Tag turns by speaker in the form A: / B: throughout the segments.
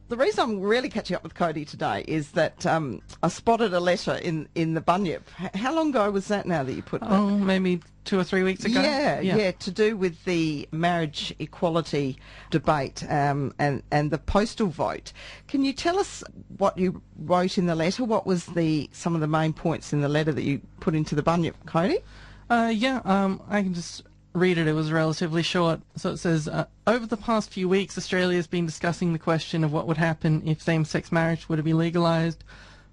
A: The reason I'm really catching up with Cody today is that I spotted a letter in the Bunyip. How long ago was that now that you put that?
B: Oh, maybe 2 or 3 weeks ago.
A: Yeah, to do with the marriage equality debate and the postal vote. Can you tell us what you wrote in the letter? What was some of the main points in the letter that you put into the Bunyip, Cody?
B: I can just read it. It was relatively short. So it says, over the past few weeks, Australia has been discussing the question of what would happen if same-sex marriage were to be legalised.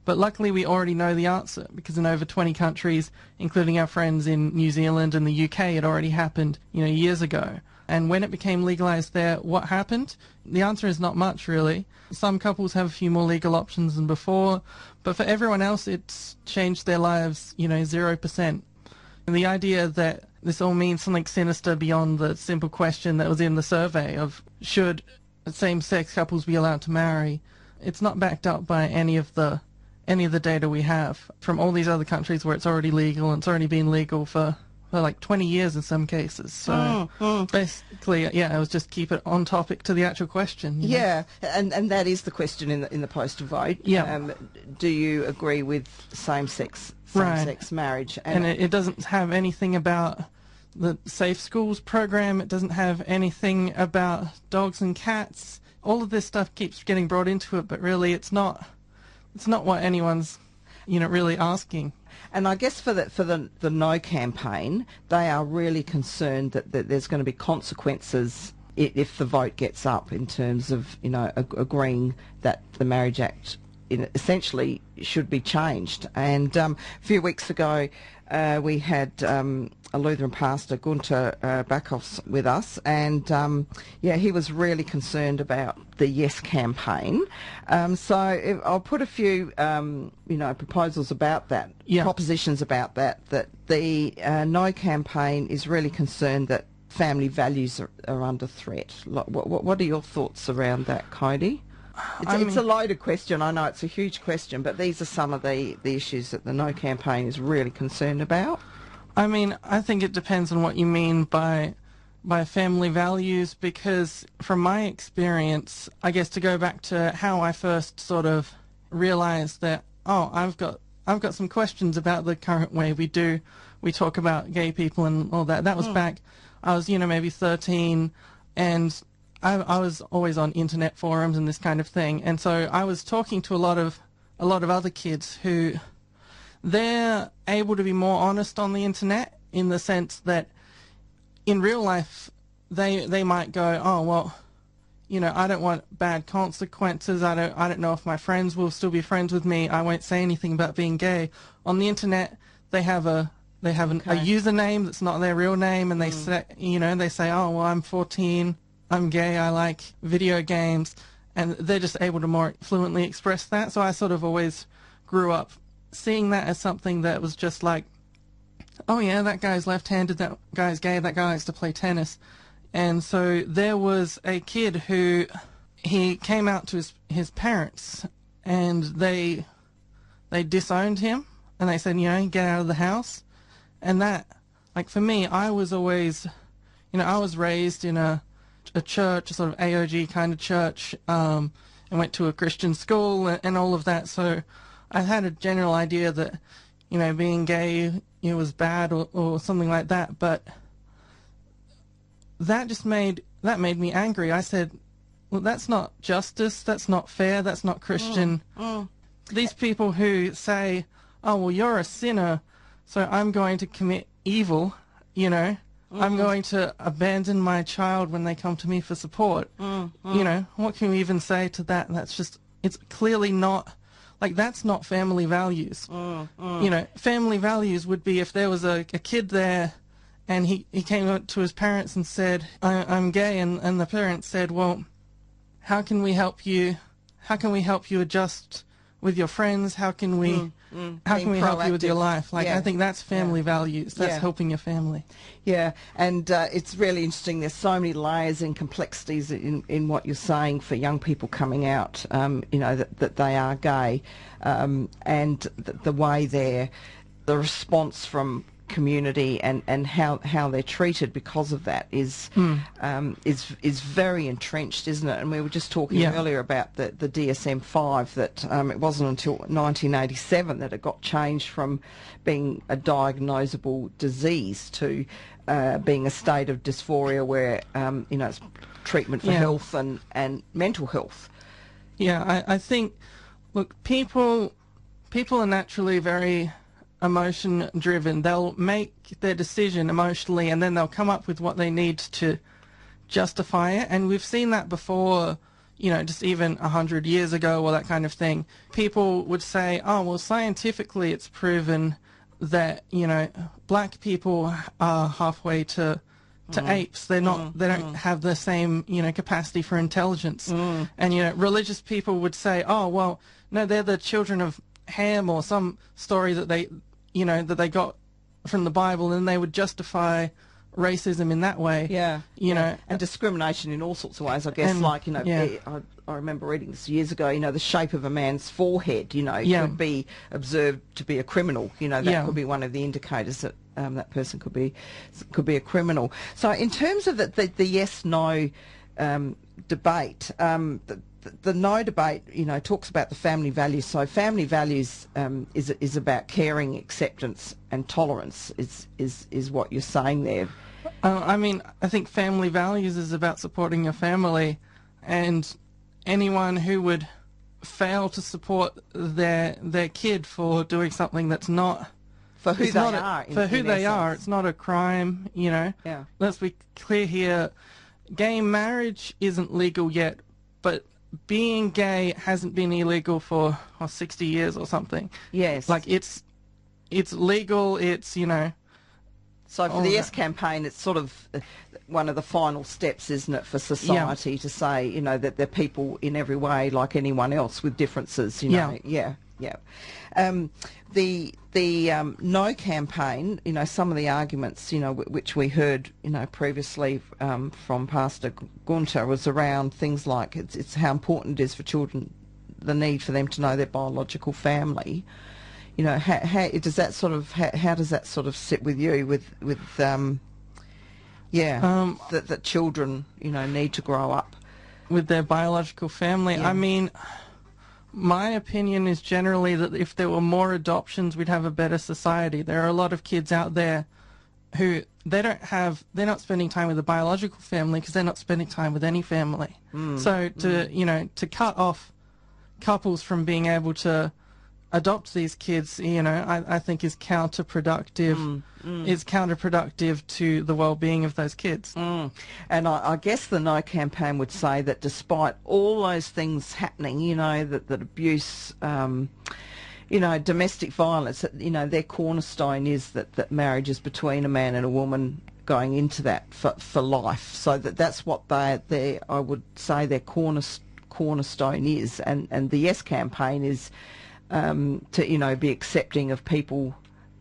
B: But luckily we already know the answer, because in over 20 countries, including our friends in New Zealand and the UK, it already happened, years ago. And when it became legalised there, what happened? The answer is not much, really. Some couples have a few more legal options than before, but for everyone else, it's changed their lives, 0%. And the idea that this all means something sinister beyond the simple question that was in the survey of should same-sex couples be allowed to marry, it's not backed up by any of the data we have from all these other countries where it's already legal, and it's already been legal for like 20 years in some cases. So basically, it was just keep it on topic to the actual question.
A: Yeah, and that is the question in the postal vote.
B: Yeah.
A: Do you agree with same-sex marriage?
B: And it doesn't have anything about the Safe Schools program. It doesn't have anything about dogs and cats. All of this stuff keeps getting brought into it, but really it's not what anyone's really asking.
A: And I guess for the No campaign, they are really concerned that there's going to be consequences if the vote gets up in terms of agreeing that the Marriage Act essentially should be changed. And a few weeks ago we had a Lutheran pastor, Gunther Backhoffs, with us, and he was really concerned about the Yes campaign. So I'll put a few proposals about that, propositions about that the No campaign is really concerned that family values are under threat. What are your thoughts around that, Cody? It's a loaded question. I know it's a huge question, but these are some of the issues that the No campaign is really concerned about.
B: I mean, I think it depends on what you mean by family values, because from my experience, I guess to go back to how I first sort of realized that, I've got some questions about the current way we talk about gay people and all that. That was back, I was, maybe 13, and I was always on internet forums and this kind of thing, and so I was talking to a lot of other kids who they're able to be more honest on the internet, in the sense that in real life they might go, I don't want bad consequences. I don't know if my friends will still be friends with me. I won't say anything about being gay. On the internet, they have a username that's not their real name, and they say, I'm 14. I'm gay, I like video games, and they're just able to more fluently express that. So I sort of always grew up seeing that as something that was just like, that guy's left-handed, that guy's gay, that guy likes to play tennis. And so there was a kid who, he came out to his parents, and they disowned him, and they said, get out of the house. And that, like for me, I was always, I was raised in a church, a sort of AOG kind of church, and went to a Christian school and all of that. So I had a general idea that, being gay, was bad or something like that. But that made me angry. I said, well, that's not justice. That's not fair. That's not Christian. These people who say, you're a sinner, so I'm going to commit evil, I'm going to abandon my child when they come to me for support. What can we even say to that? It's clearly not, that's not family values. Family values would be if there was a kid there and he came up to his parents and said, I'm gay, and the parents said, well, how can we help you adjust with your friends? How can we help you with your life? I think that's family values. That's helping your family.
A: Yeah, and it's really interesting. There's so many layers and complexities in what you're saying for young people coming out, that they are gay, and the way the response from community and how they're treated because of that is very entrenched, isn't it? And we were just talking earlier about the DSM-5, that it wasn't until 1987 that it got changed from being a diagnosable disease to being a state of dysphoria where it's treatment for health and mental health.
B: Yeah, I think, look, people are naturally very emotion driven. They'll make their decision emotionally and then they'll come up with what they need to justify it. And we've seen that before, just even 100 years ago or that kind of thing. People would say, oh, well, scientifically it's proven that, black people are halfway to apes. They're not, they don't have the same, capacity for intelligence. And, religious people would say, oh, well, no, they're the children of Ham or some story that they got from the Bible, and they would justify racism in that way.
A: And discrimination in all sorts of ways, I guess. I remember reading this years ago. The shape of a man's forehead, could be observed to be a criminal. That could be one of the indicators that that person could be a criminal. So, in terms of the yes/no debate, the no debate, talks about the family values. So family values is about caring, acceptance, and tolerance. Is what you're saying there?
B: I think family values is about supporting your family, and anyone who would fail to support their kid for doing something that's not
A: for who they are.
B: It's not a crime. Let's be clear here. Gay marriage isn't legal yet, but being gay hasn't been illegal for 60 years or something.
A: Yes.
B: Like it's legal, it's,
A: So for the Yes campaign, it's sort of one of the final steps, isn't it, for society to say, that they're people in every way like anyone else with differences, The No campaign, some of the arguments, which we heard, previously from Pastor Gunter was around things like it's how important it is for children, the need for them to know their biological family. How does that sort of sit with you that children, need to grow up
B: with their biological family?
A: Yeah.
B: My opinion is generally that if there were more adoptions, we'd have a better society. There are a lot of kids out there who they're not spending time with a biological family because they're not spending time with any family. So to cut off couples from being able to adopt these kids, I think is counterproductive. Is counterproductive to the well-being of those kids.
A: And I guess the No campaign would say that despite all those things happening, that abuse, domestic violence, their cornerstone is that marriage is between a man and a woman going into that for life. So that's what I would say their cornerstone is. And the Yes campaign is to be accepting of people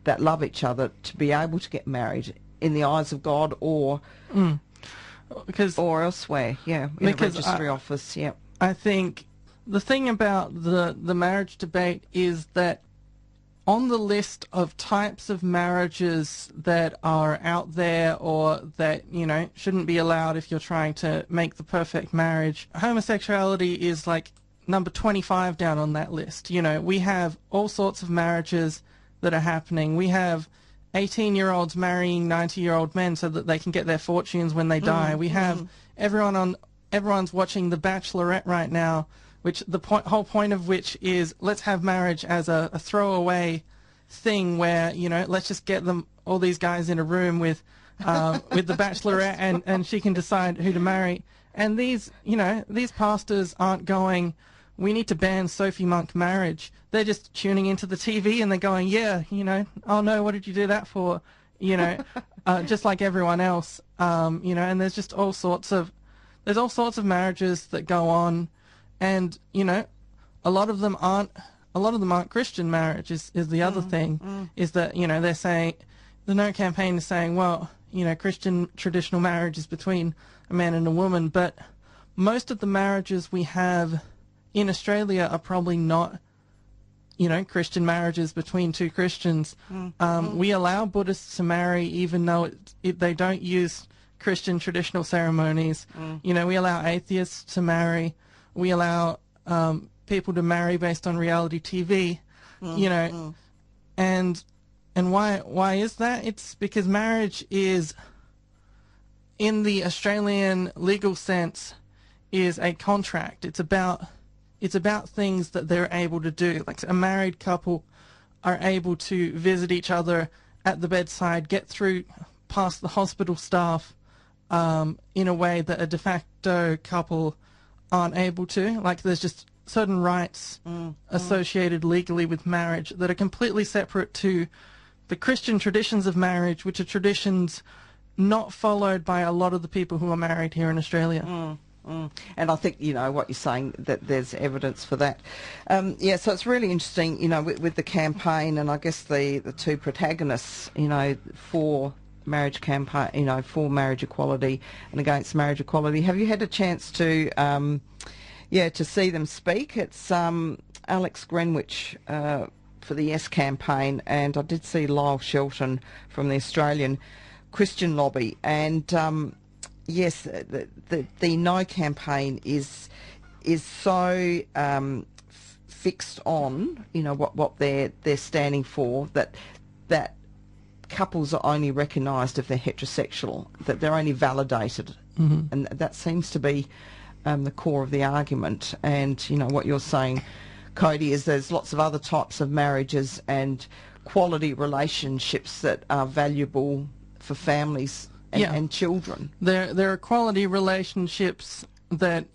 A: that love each other, to be able to get married in the eyes of God or elsewhere, in a registry office.
B: I think the thing about the marriage debate is that on the list of types of marriages that are out there or that shouldn't be allowed if you're trying to make the perfect marriage, homosexuality is like number 25 down on that list. We have all sorts of marriages that are happening. We have 18-year-olds marrying 90-year-old men so that they can get their fortunes when they die. We have everyone's watching The Bachelorette right now, which the whole point of which is let's have marriage as a throwaway thing where let's just get all these guys in a room with the Bachelorette and she can decide who to marry. And these pastors aren't going, we need to ban Sophie Monk marriage. They're just tuning into the TV and they're going, oh no, what did you do that for? Just like everyone else. And there's just all sorts of marriages that go on, and a lot of them aren't Christian marriage. Is the other thing is that they're saying, the No campaign is saying, well, Christian traditional marriage is between a man and a woman, but most of the marriages we have in Australia are probably not Christian marriages between two Christians. We allow Buddhists to marry even though they don't use Christian traditional ceremonies. We allow atheists to marry. We allow people to marry based on reality TV. And why is that? It's because marriage is, in the Australian legal sense, is a contract. It's about things that they're able to do. Like a married couple are able to visit each other at the bedside, get through past the hospital staff in a way that a de facto couple aren't able to. Like there's just certain rights associated legally with marriage that are completely separate to the Christian traditions of marriage, which are traditions not followed by a lot of the people who are married here in Australia.
A: And I think, what you're saying, that there's evidence for that. So it's really interesting, with the campaign, and I guess the two protagonists, for marriage campaign, for marriage equality and against marriage equality. Have you had a chance to see them speak? It's Alex Greenwich for the Yes campaign, and I did see Lyle Shelton from the Australian Christian Lobby, and yes, the No campaign is so fixed on what they're standing for, that couples are only recognised if they're heterosexual, that they're only validated, and that seems to be the core of the argument. And what you're saying, Cody, is there's lots of other types of marriages and quality relationships that are valuable for families and children.
B: There are quality relationships that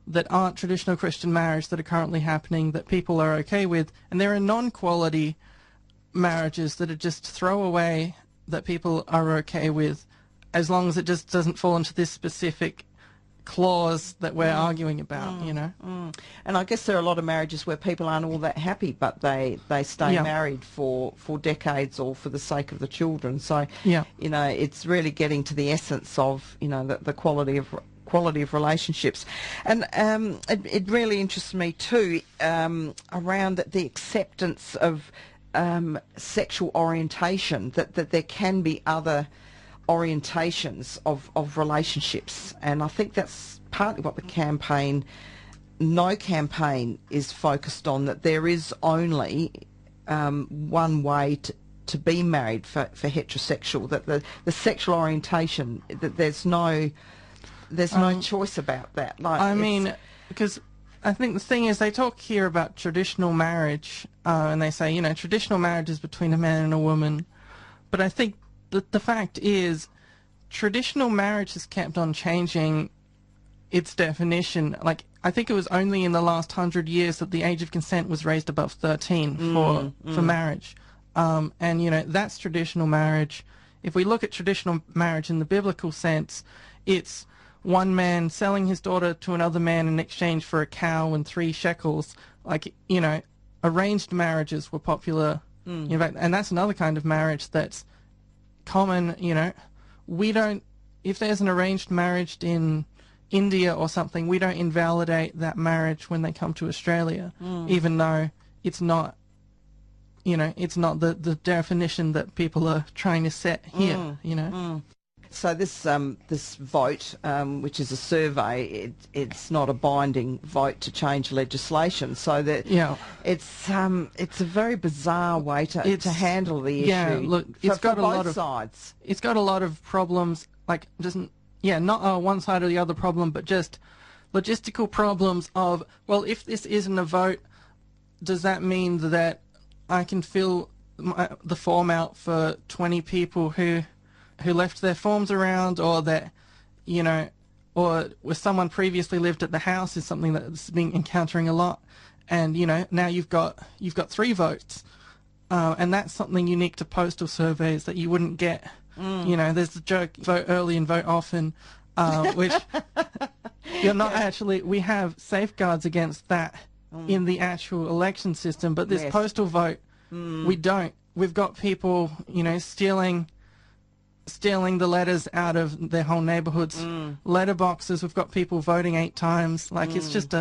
B: that aren't traditional Christian marriage that are currently happening that people are okay with, and there are non-quality marriages that are just throwaway that people are okay with, as long as it just doesn't fall into this specific clause that we're arguing about.
A: And I guess there are a lot of marriages where people aren't all that happy, but they stay married for decades or for the sake of the children. So it's really getting to the essence of the quality of relationships. And it really interests me too around the acceptance of sexual orientation, that there can be other orientations of relationships, and I think that's partly what the No campaign is focused on, that there is only one way to be married for heterosexual, that the sexual orientation, that there's no choice about that.
B: Because I think the thing is, they talk here about traditional marriage, and they say, traditional marriage is between a man and a woman, but I think the fact is, traditional marriage has kept on changing its definition. Like, I think it was only in the last 100 years that the age of consent was raised above 13 for marriage. And, that's traditional marriage. If we look at traditional marriage in the biblical sense, it's one man selling his daughter to another man in exchange for a cow and 3 shekels. Like, arranged marriages were popular. In fact, and that's another kind of marriage that's common. We don't, if there's an arranged marriage in India or something, we don't invalidate that marriage when they come to Australia, even though it's not, it's not the definition that people are trying to set here,
A: So this vote, which is a survey, it's not a binding vote to change legislation. So that it's a very bizarre way to handle the issue.
B: Yeah, look, it's got a lot of
A: sides.
B: It's got a lot of problems. Like, not one side or the other problem, but just logistical problems of, well, if this isn't a vote, does that mean that I can fill the form out for 20 people who left their forms around, or that, or where someone previously lived at the house is something that's been encountering a lot, and now you've got 3 votes, and that's something unique to postal surveys that you wouldn't get. There's the joke, vote early and vote often, which you're not actually. We have safeguards against that in the actual election system, but this postal vote, we don't. We've got people, stealing the letters out of their whole neighbourhoods, letterboxes. We've got people voting 8 times. Like, it's just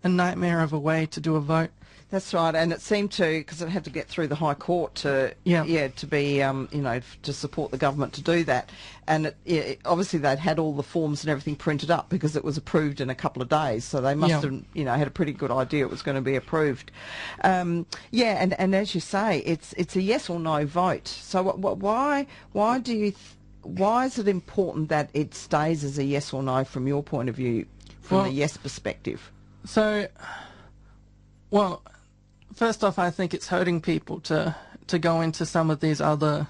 B: a nightmare of a way to do a vote.
A: That's right, and it seemed to, because it had to get through the High Court to, to be, to support the government to do that. And obviously they'd had all the forms and everything printed up because it was approved in a couple of days, so they must have, had a pretty good idea it was going to be approved. And as you say, it's a yes or no vote. So why is it important that it stays as a yes or no from your point of view, from the yes perspective?
B: So, first off, I think it's hurting people to go into some of these other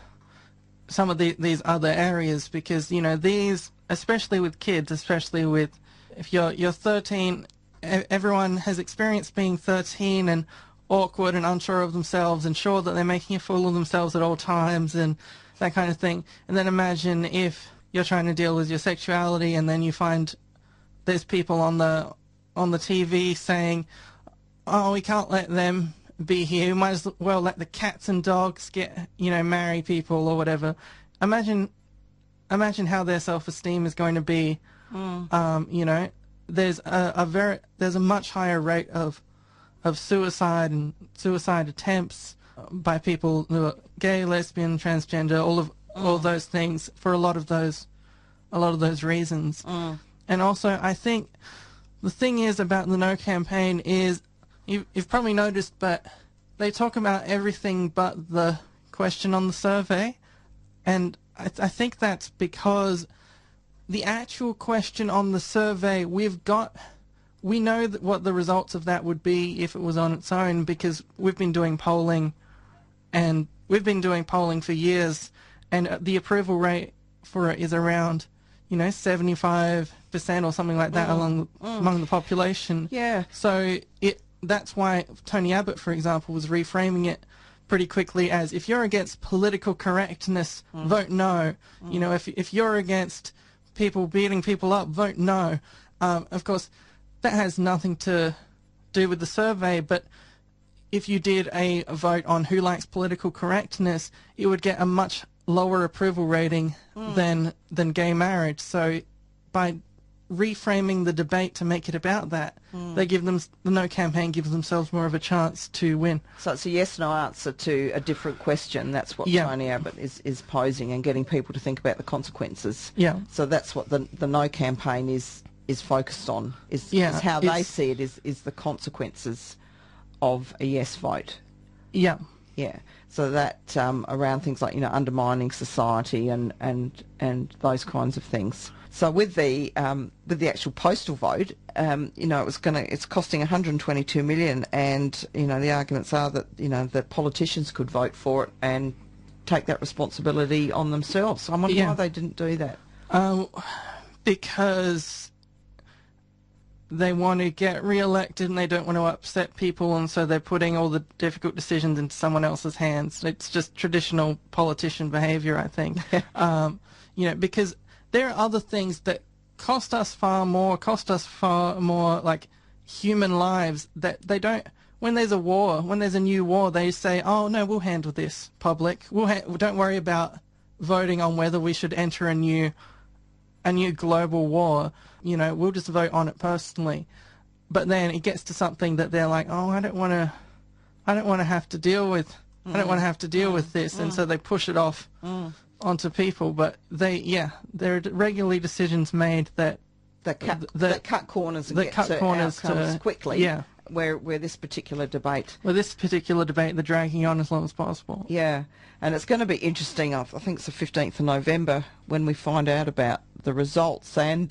B: areas because these, especially with kids, especially with if you're 13, everyone has experienced being 13 and awkward and unsure of themselves and sure that they're making a fool of themselves at all times and that kind of thing. And then imagine if you're trying to deal with your sexuality and then you find there's people on the TV saying, oh, we can't let them be here. We might as well let the cats and dogs marry people or whatever. Imagine how their self-esteem is going to be. There's a much higher rate of suicide and suicide attempts by people who are gay, lesbian, transgender, all those things for a lot of those reasons. And also, I think the thing is about the No campaign is, you've probably noticed, but they talk about everything but the question on the survey. And I think that's because the actual question on the survey, we know what the results of that would be if it was on its own, because we've been doing polling, and we've been doing polling for years, and the approval rate for it is around 75% or something like that among the population.
A: Yeah.
B: So that's why Tony Abbott, for example, was reframing it pretty quickly as, if you're against political correctness, vote no. If you're against people beating people up, vote no. Of course, that has nothing to do with the survey, but if you did a vote on who likes political correctness, it would get a much lower approval rating than gay marriage. So by reframing the debate to make it about that, the No campaign gives themselves more of a chance to win.
A: So it's a yes/no answer to a different question. That's what Tony Abbott is posing, and getting people to think about the consequences.
B: Yeah.
A: So that's what the No campaign is focused on. Is how they see it is the consequences of a yes vote.
B: Yeah.
A: Yeah. So that around things like undermining society and those kinds of things. So with the actual postal vote, it's costing 122 million, and the arguments are that that politicians could vote for it and take that responsibility on themselves. So I wonder why they didn't do that.
B: Because they want to get re-elected and they don't want to upset people, and so they're putting all the difficult decisions into someone else's hands. It's just traditional politician behavior, I think. Because there are other things that cost us far more, like human lives, that they don't. When there's a new war, they say, oh no, we'll handle this, public. Don't worry about voting on whether we should enter a new global war. We'll just vote on it personally. But then it gets to something that they're like, oh, I don't want to have to deal with. I don't want to have to deal with this, and so they push it off onto people. But there are regularly decisions made that
A: cut corners and get to outcomes quickly.
B: Yeah.
A: Where this particular debate,
B: they're dragging on as long as possible.
A: Yeah, and it's going to be interesting. I think it's the 15th of November when we find out about the results. And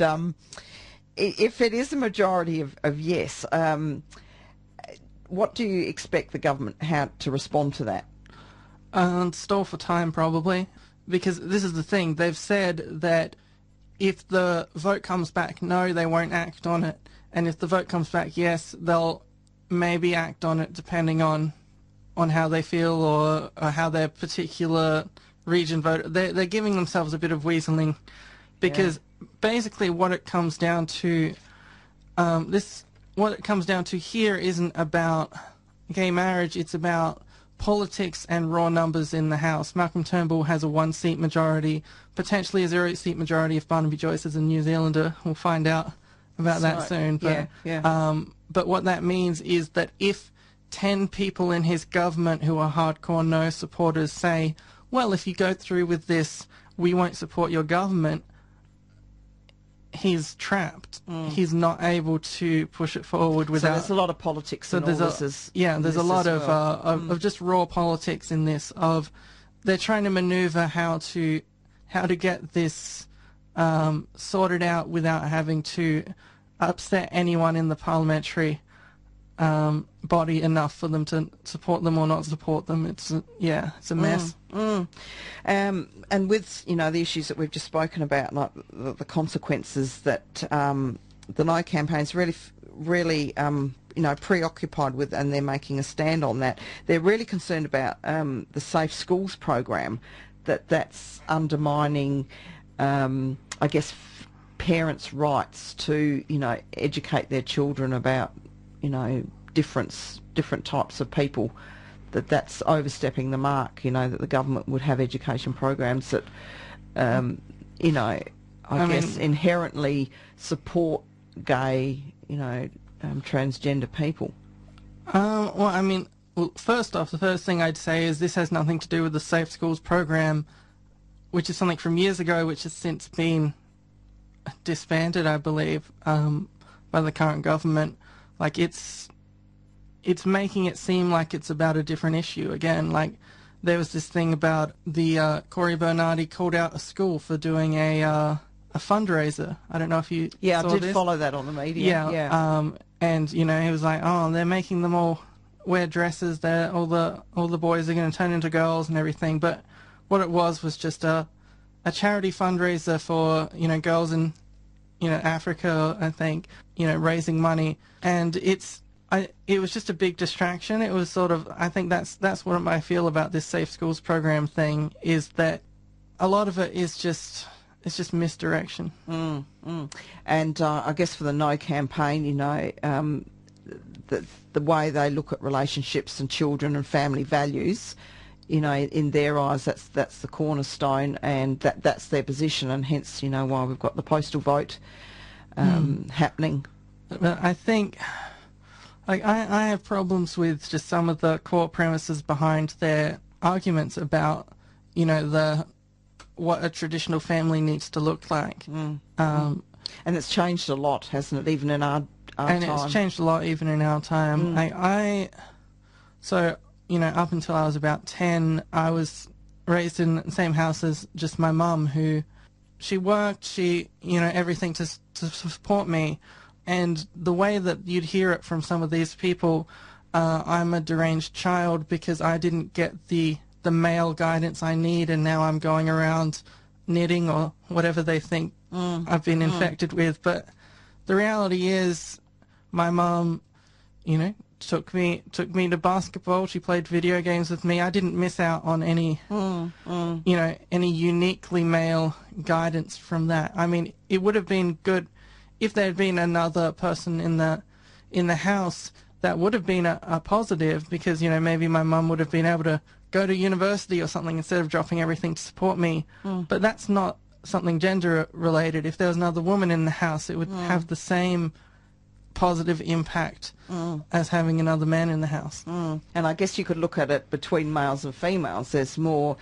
A: if it is a majority of yes, what do you expect the government how to respond to that?
B: Stall for time, probably, because this is the thing. They've said that if the vote comes back no, they won't act on it. And if the vote comes back yes, they'll maybe act on it depending on how they feel or how their particular region voted. They're giving themselves a bit of weaseling, because basically what it comes down to, here isn't about gay marriage. It's about politics and raw numbers in the House. Malcolm Turnbull has a 1-seat majority, potentially a 0-seat majority if Barnaby Joyce is a New Zealander. We'll find out that soon. But, but what that means is that if 10 people in his government who are hardcore no supporters say, well, if you go through with this, we won't support your government, he's trapped. He's not able to push it forward without...
A: So there's a lot of politics in all this.
B: There's a lot of just raw politics in this, of they're trying to maneuver how to get this sorted out without having to upset anyone in the parliamentary body enough for them to support them or not support them. It's a mess.
A: And with the issues that we've just spoken about, like the consequences that the No campaign's really preoccupied with, and they're making a stand on that. They're really concerned about the Safe Schools program, that's undermining, I guess, parents' rights to educate their children about different types of people, that's overstepping the mark, that the government would have education programs that, I guess inherently support gay, transgender people.
B: First off, the first thing I'd say is this has nothing to do with the Safe Schools program, which is something from years ago, which has since been disbanded, I believe, by the current government. Like, it's making it seem like it's about a different issue again. Like, there was this thing about the Corey Bernardi called out a school for doing a fundraiser. I don't know if you saw
A: I did
B: this.
A: Follow that on the media.
B: And he was like, oh, they're making them all wear dresses. All the boys are going to turn into girls and everything. But what it was just a charity fundraiser for girls in Africa, I think, raising money. And it was just a big distraction. It was sort of, I think that's what I feel about this Safe Schools program thing, is that a lot of it is just misdirection.
A: And I guess for the No campaign, the way they look at relationships and children and family values, in their eyes, that's the cornerstone, and that's their position, and hence, why we've got the postal vote happening.
B: But I think, like, I have problems with just some of the core premises behind their arguments about, what a traditional family needs to look like.
A: And it's changed a lot, hasn't it, even in our
B: and
A: time?
B: It's changed a lot even in our time. Up until I was about 10, I was raised in the same house as just my mum, who she worked, everything to support me. And the way that you'd hear it from some of these people, I'm a deranged child because I didn't get the male guidance I need, and now I'm going around knitting or whatever they think I've been infected with. But the reality is, my mum, took me to basketball. She played video games with me. I didn't miss out on any, any uniquely male guidance from that. I mean, it would have been good if there had been another person in the house. That would have been a positive, because maybe my mum would have been able to go to university or something instead of dropping everything to support me. But that's not something gender related. If there was another woman in the house, it would have the same positive impact as having another man in the house.
A: And I guess you could look at it between males and females. There's more,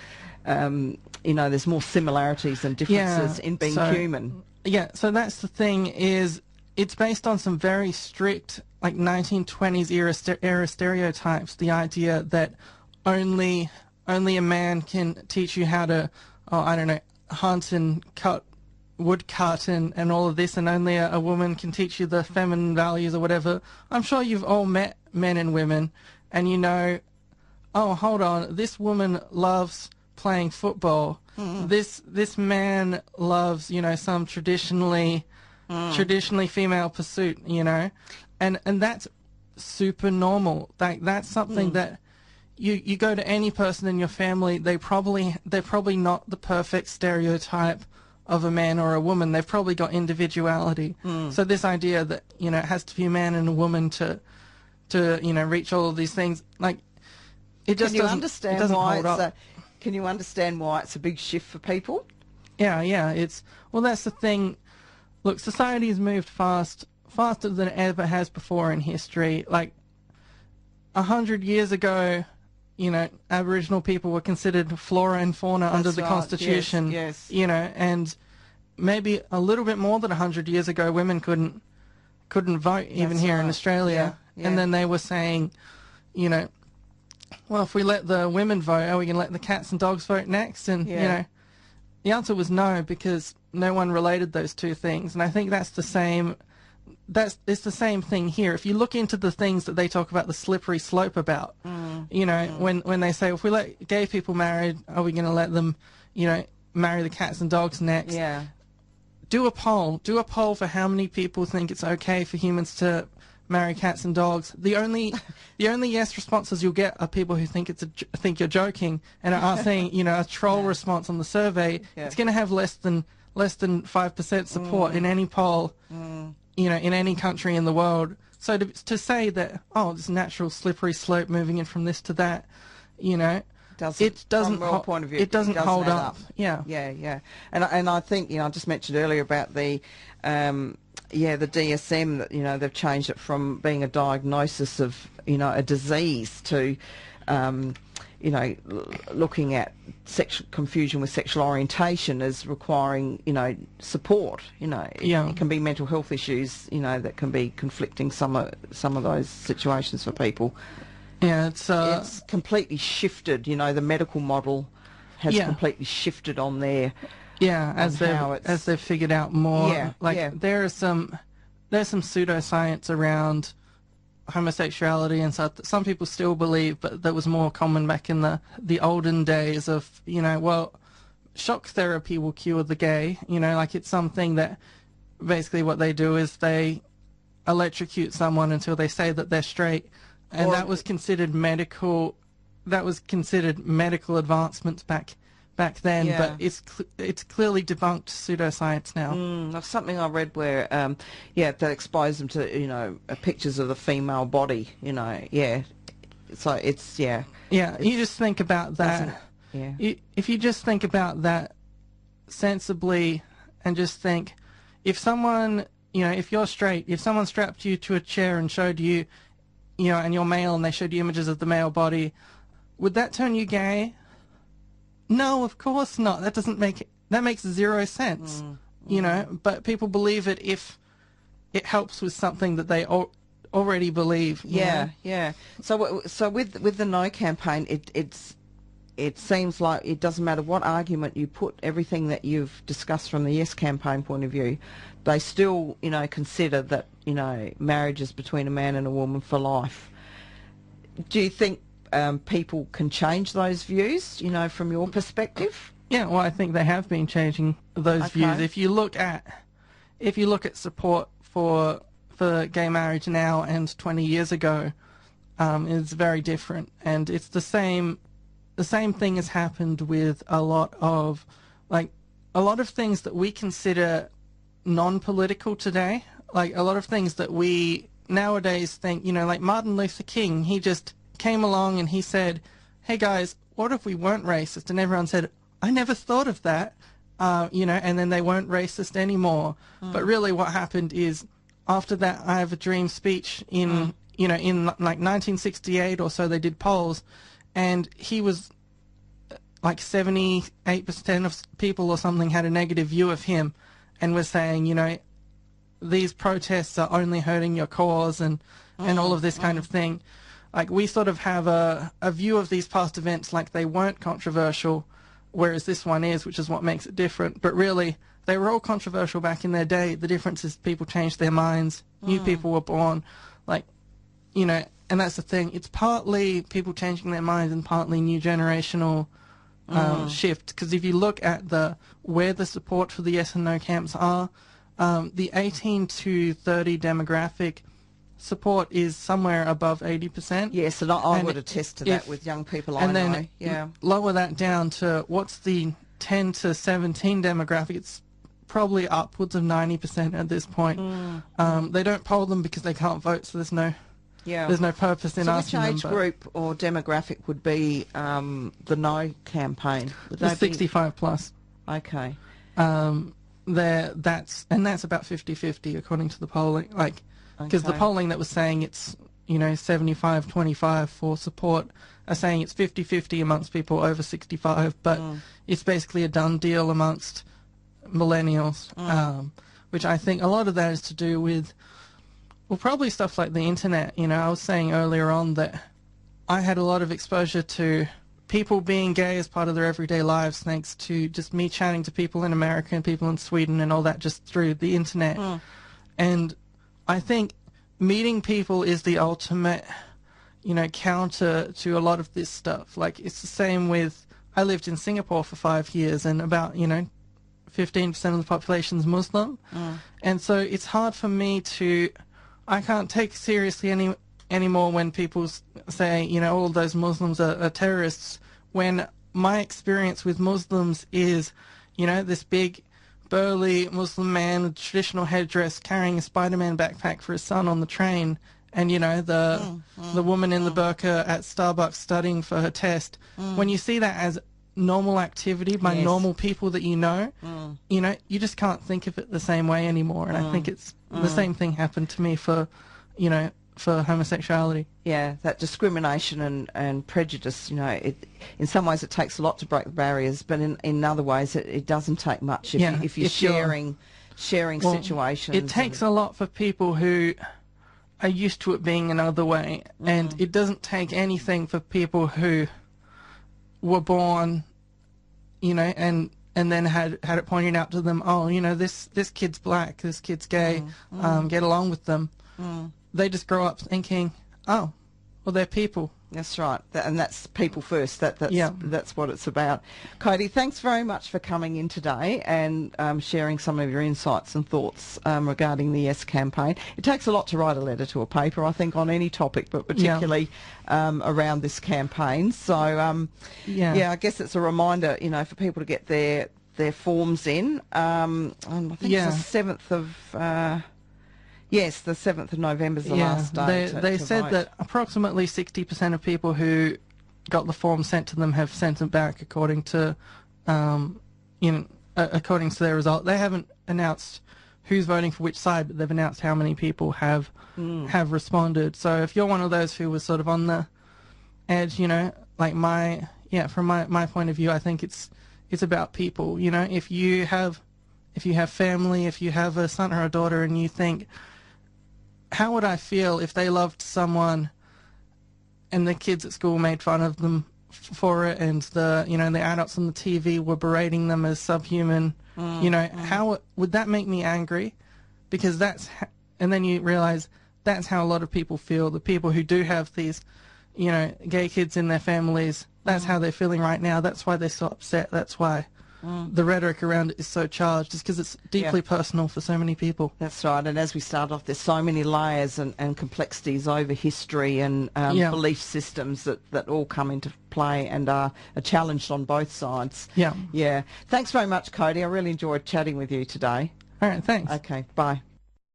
A: there's more similarities than differences in being human.
B: Yeah, so that's the thing, is it's based on some very strict, like, 1920s era stereotypes. The idea that only a man can teach you how to, hunt and wood cut and all of this, and only a woman can teach you the feminine values or whatever. I'm sure you've all met men and women, and oh, hold on, this woman loves playing football. This man loves, some traditionally female pursuit, and that's super normal. That's something that you go to any person in your family, they're probably not the perfect stereotype of a man or a woman. They've probably got individuality. So this idea that, it has to be a man and a woman to reach all of these things, like, it just doesn't hold up.
A: Can you understand why it's a big shift for people?
B: Yeah, that's the thing. Look, society's moved faster than it ever has before in history. Like 100 years ago, Aboriginal people were considered flora and fauna under the Constitution.
A: Yes.
B: And maybe a little bit more than 100 years ago, women couldn't vote even here in Australia.
A: Yeah.
B: And then they were saying, well, if we let the women vote, are we going to let the cats and dogs vote next? And, the answer was no, because no one related those two things. And I think it's the same thing here. If you look into the things that they talk about the slippery slope about, when they say, if we let gay people married, are we going to let them, marry the cats and dogs next?
A: Yeah.
B: Do a poll for how many people think it's okay for humans to marry cats and dogs. The only yes responses you'll get are people who think think you're joking and are saying, a troll response on the survey.
A: Yeah.
B: It's going to have less than 5% support in any poll, in any country in the world. So to say that, this natural slippery slope moving in from this to that, it doesn't
A: from your point of view,
B: it doesn't hold up.
A: Yeah. And I think, I just mentioned earlier about the DSM, that they've changed it from being a diagnosis of a disease to looking at sexual confusion with sexual orientation as requiring support. It can be mental health issues that can be conflicting some of those situations for people.
B: Yeah,
A: it's completely shifted. The medical model has completely shifted on there.
B: Yeah, as they've figured out more. There's some pseudoscience around homosexuality and stuff that some people still believe, but that was more common back in the olden days of, shock therapy will cure the gay. It's something that basically what they do is they electrocute someone until they say that they're straight. And that was considered medical advancements back then, but it's clearly debunked pseudoscience now.
A: That's something I read where that exposed them to pictures of the female body. So it's
B: you just think about that. If you just think about that sensibly and just think, if someone, if you're straight, if someone strapped you to a chair and showed you, and you're male and they showed you images of the male body, would that turn you gay? No, of course not. That makes zero sense. But people believe it if it helps with something that they already believe.
A: Yeah. So with the No campaign, it seems like it doesn't matter what argument you put, everything that you've discussed from the Yes campaign point of view, they still consider that marriage is between a man and a woman for life. Do you think people can change those views, from your perspective?
B: Yeah, well, I think they have been changing those views. If you look at support for gay marriage now and 20 years ago, it's very different, and it's the same thing has happened with a lot of things that we consider non-political today. Like a lot of things that we nowadays think, like Martin Luther King, he just came along and he said, hey guys, what if we weren't racist? And everyone said, I never thought of that, and then they weren't racist anymore. But really what happened is, after that I Have a Dream speech in 1968 or so, they did polls, and he was like 78% of people or something had a negative view of him and was saying, these protests are only hurting your cause and all of this kind of thing. Like, we sort of have a view of these past events like they weren't controversial, whereas this one is, which is what makes it different. But really, they were all controversial back in their day. The difference is people changed their minds, new people were born, and that's the thing. It's partly people changing their minds and partly new generational shift. Because if you look at where the support for the Yes and No camps are, the 18 to 30 demographic support is somewhere above 80%.
A: Yes, and I would attest to that with young people I know.
B: And then lower that down to what's the 10 to 17 demographic, it's probably upwards of 90% at this point. They don't poll them because they can't vote, so there's no purpose in asking them.
A: So which age group or demographic would be the No campaign? Would
B: the 65 plus.
A: Okay.
B: that's about 50-50 according to the polling. Like, because the
A: Okay.
B: polling that was saying it's 75-25 for support are saying it's 50-50 amongst people over 65, but it's basically a done deal amongst millennials, which I think a lot of that is to do with, well, probably stuff like the internet. I was saying earlier on that I had a lot of exposure to people being gay as part of their everyday lives thanks to just me chatting to people in America and people in Sweden and all that just through the internet. And I think meeting people is the ultimate, counter to a lot of this stuff. Like, it's the same with, I lived in Singapore for 5 years, and about, 15% of the population is Muslim. And so it's hard for me I can't take seriously anymore when people say, all those Muslims are terrorists, when my experience with Muslims is, this big burly Muslim man with traditional headdress carrying a Spider-Man backpack for his son on the train, and the woman in the burqa at Starbucks studying for her test. When you see that as normal activity by normal people that you just can't think of it the same way anymore. And I think it's the same thing happened to me for homosexuality.
A: Yeah, that discrimination and prejudice, in some ways it takes a lot to break the barriers, but in other ways it doesn't take much if you're sharing situations.
B: It takes a lot for people who are used to it being another way, and it doesn't take anything for people who were born, and then had it pointed out to them, this kid's black, this kid's gay, get along with them. They just grow up thinking, oh, well, they're people.
A: That's right, and that's people first. That's what it's about. Cody, thanks very much for coming in today and sharing some of your insights and thoughts regarding the Yes campaign. It takes a lot to write a letter to a paper, I think, on any topic, but particularly around this campaign. So, I guess it's a reminder, for people to get their forms in. I think it's the 7th of... Yes, the 7th of November is the last day.
B: They
A: to
B: said
A: vote.
B: that approximately 60% of people who got the form sent to them have sent it back according to, according to their result. They haven't announced who's voting for which side, but they've announced how many people have responded. So if you're one of those who was sort of on the edge, like from my point of view, I think it's about people. If you have family, if you have a son or a daughter, and you think, how would I feel if they loved someone and the kids at school made fun of them for it, and the adults on the TV were berating them as subhuman? How would that make me angry? Because and then you realize that's how a lot of people feel. The people who do have these, gay kids in their families, that's how they're feeling right now. That's why they're so upset. That's why the rhetoric around it is so charged, just because it's deeply personal for so many people.
A: That's right, and as we start off, there's so many layers and complexities over history and belief systems that all come into play and are challenged on both sides.
B: Yeah.
A: Thanks very much, Cody. I really enjoyed chatting with you today.
B: All right, thanks.
A: Okay, bye.